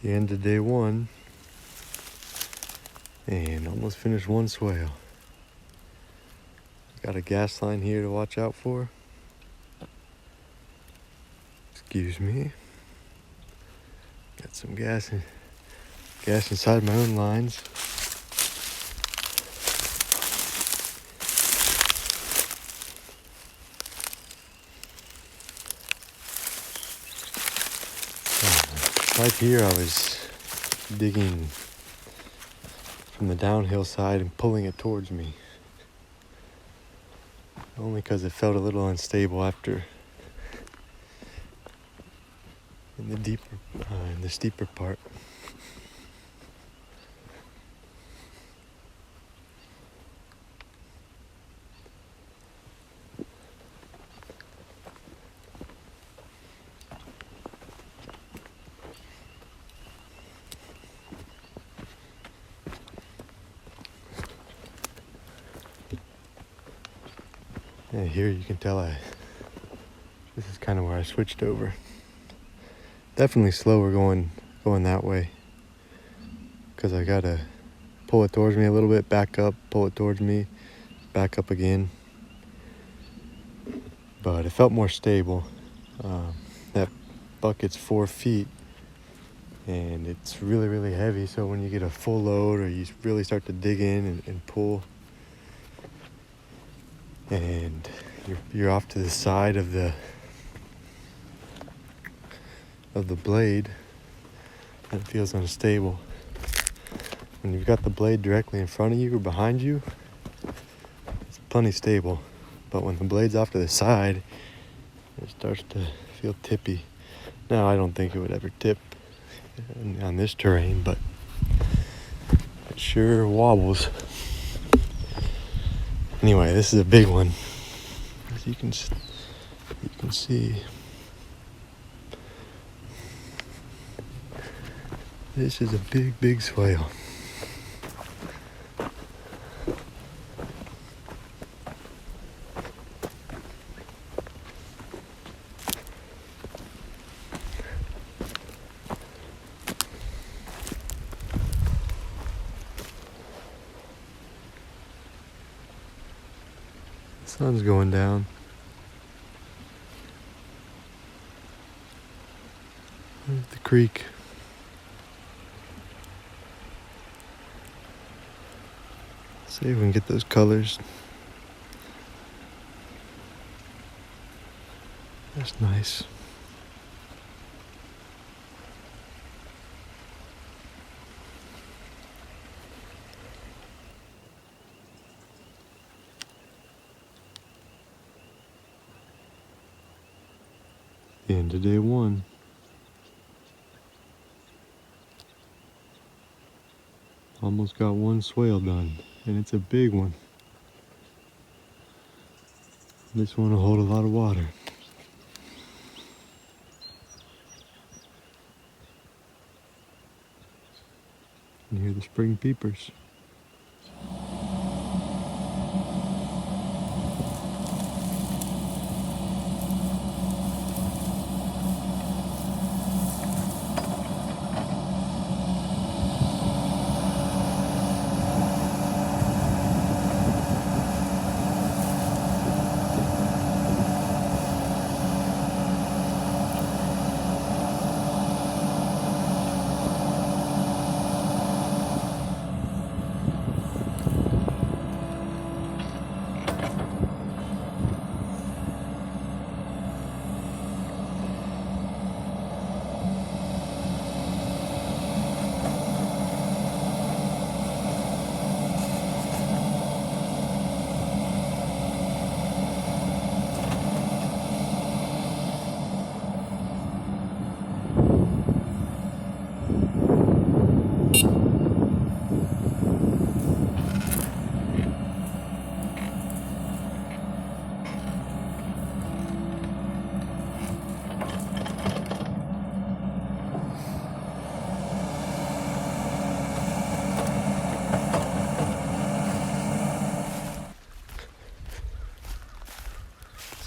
The end of day one, and almost finished one swale. Got a gas line here to watch out for. Excuse me. Got some gas inside my own lines. Right here I was digging from the downhill side and pulling it towards me. Only because it felt a little unstable after in the steeper part. Yeah, here you can tell this is kind of where I switched over. Definitely slower going that way, because I gotta pull it towards me a little bit, back up, pull it towards me, back up again. But it felt more stable. That bucket's 4 feet, and it's really, really heavy. So when you get a full load, or you really start to dig in and pull, and you're off to the side of the blade, and it feels unstable. When you've got the blade directly in front of you or behind you, it's plenty stable. But when the blade's off to the side, it starts to feel tippy. Now, I don't think it would ever tip on this terrain, but it sure wobbles. Anyway, this is a big one. As you can see, this is a big, big swale. The sun's going down. There's the creek. See if we can get those colors. That's nice. The end of day one. Almost got one swale done, and it's a big one. This one will hold a lot of water. You hear the spring peepers.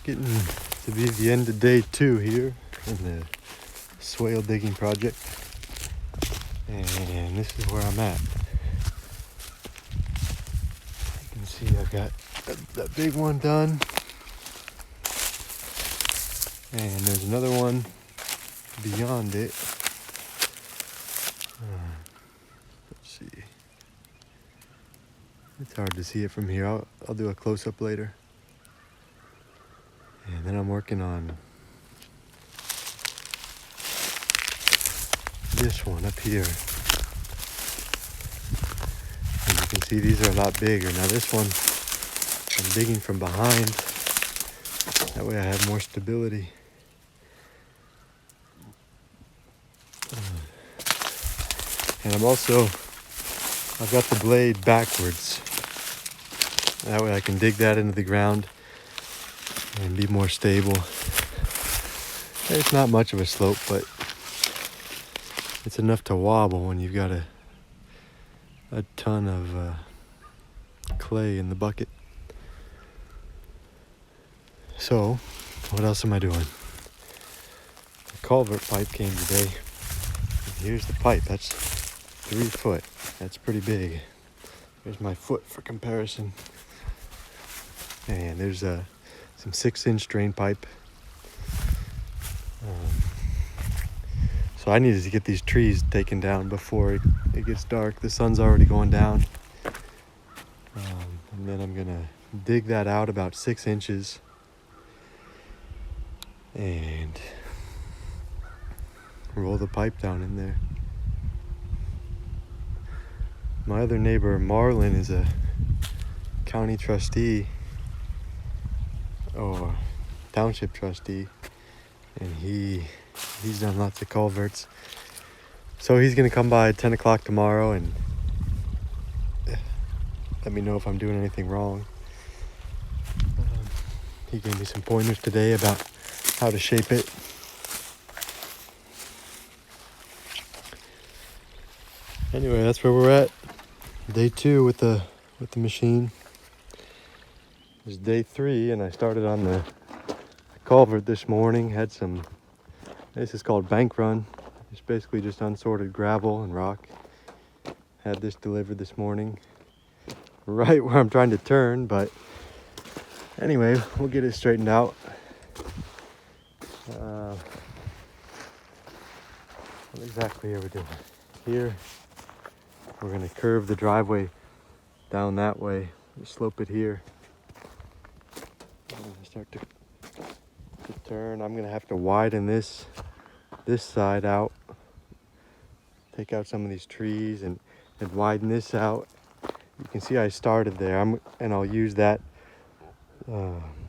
Getting to be the end of day 2 here in the swale digging project. And this is where I'm at. You can see I've got that big one done. And there's another one beyond it. Let's see. It's hard to see it from here. I'll do a close-up later. And then I'm working on this one up here. And you can see these are a lot bigger. Now this one, I'm digging from behind. That way I have more stability. And I've got the blade backwards. That way I can dig that into the ground and be more stable. It's not much of a slope, but it's enough to wobble when you've got a ton of clay in the bucket. So, what else am I doing? The culvert pipe came today. And here's the pipe. That's 3 foot. That's pretty big. Here's my foot for comparison. And there's some 6-inch drain pipe. So I needed to get these trees taken down before it gets dark. The sun's already going down. And then I'm gonna dig that out about 6 inches and roll the pipe down in there. My other neighbor, Marlin, is a county trustee or township trustee, and he's done lots of culverts. So he's gonna come by at 10 o'clock tomorrow and let me know if I'm doing anything wrong. He gave me some pointers today about how to shape it. Anyway, that's where we're at. Day 2 with the machine. It's day 3, and I started on the culvert this morning. This is called bank run. It's basically just unsorted gravel and rock. Had this delivered this morning, right where I'm trying to turn, but anyway, we'll get it straightened out. What exactly are we doing? Here, we're gonna curve the driveway down that way, slope it here. I'm gonna start to turn. I'm gonna have to widen this side out, take out some of these trees and widen this out. You can see I started there, and I'll use that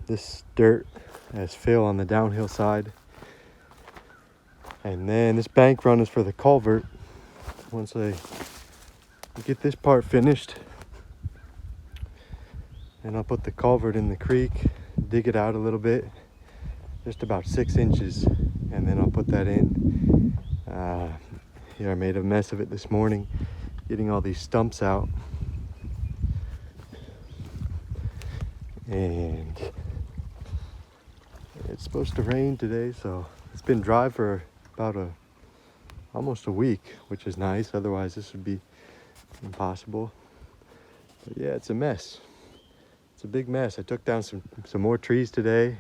this dirt as fill on the downhill side. And then this bank run is for the culvert. Once I get this part finished, and I'll put the culvert in the creek, dig it out a little bit, just about 6 inches, and then I'll put that in. Here I made a mess of it this morning, getting all these stumps out. And it's supposed to rain today, so it's been dry for about almost a week, which is nice. Otherwise this would be impossible. But yeah, it's a mess. It's a big mess. I took down some more trees today,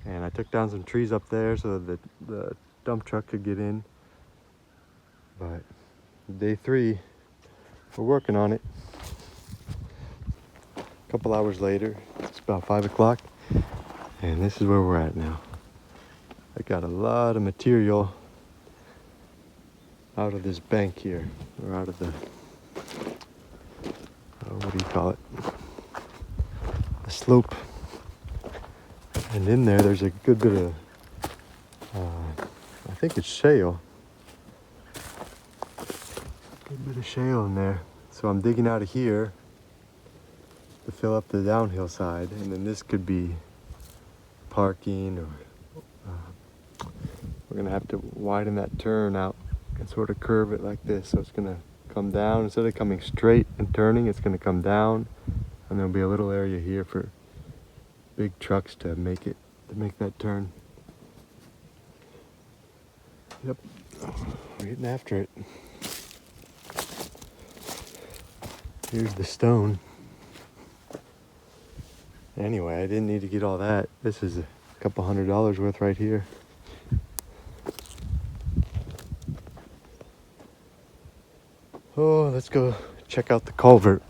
and I took down some trees up there so that the dump truck could get in. But day 3, we're working on it. A couple hours later, it's about 5 o'clock, and this is where we're at now. I got a lot of material out of this bank here, or out of the, what do you call it? The slope. And in there's a good bit of, I think it's shale. Good bit of shale in there. So I'm digging out of here to fill up the downhill side, and then this could be parking, or we're gonna have to widen that turn out and sort of curve it like this, so it's gonna come down. Instead of coming straight and turning, it's gonna come down, and there'll be a little area here for big trucks to make that turn. Yep, we're getting after it. Here's the stone. Anyway, I didn't need to get all that. This is a couple $100 worth right here. Oh, let's go check out the culvert.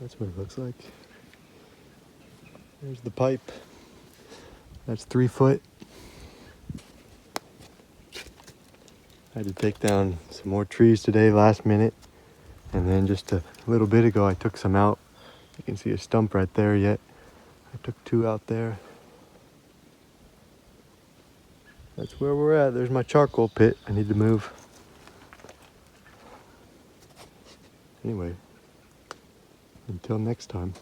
That's what it looks like. There's the pipe. That's 3 foot. I had to take down some more trees today last minute. And then just a little bit ago I took some out. You can see a stump right there yet. I took 2 out there. That's where we're at. There's my charcoal pit. I need to move. Anyway, until next time.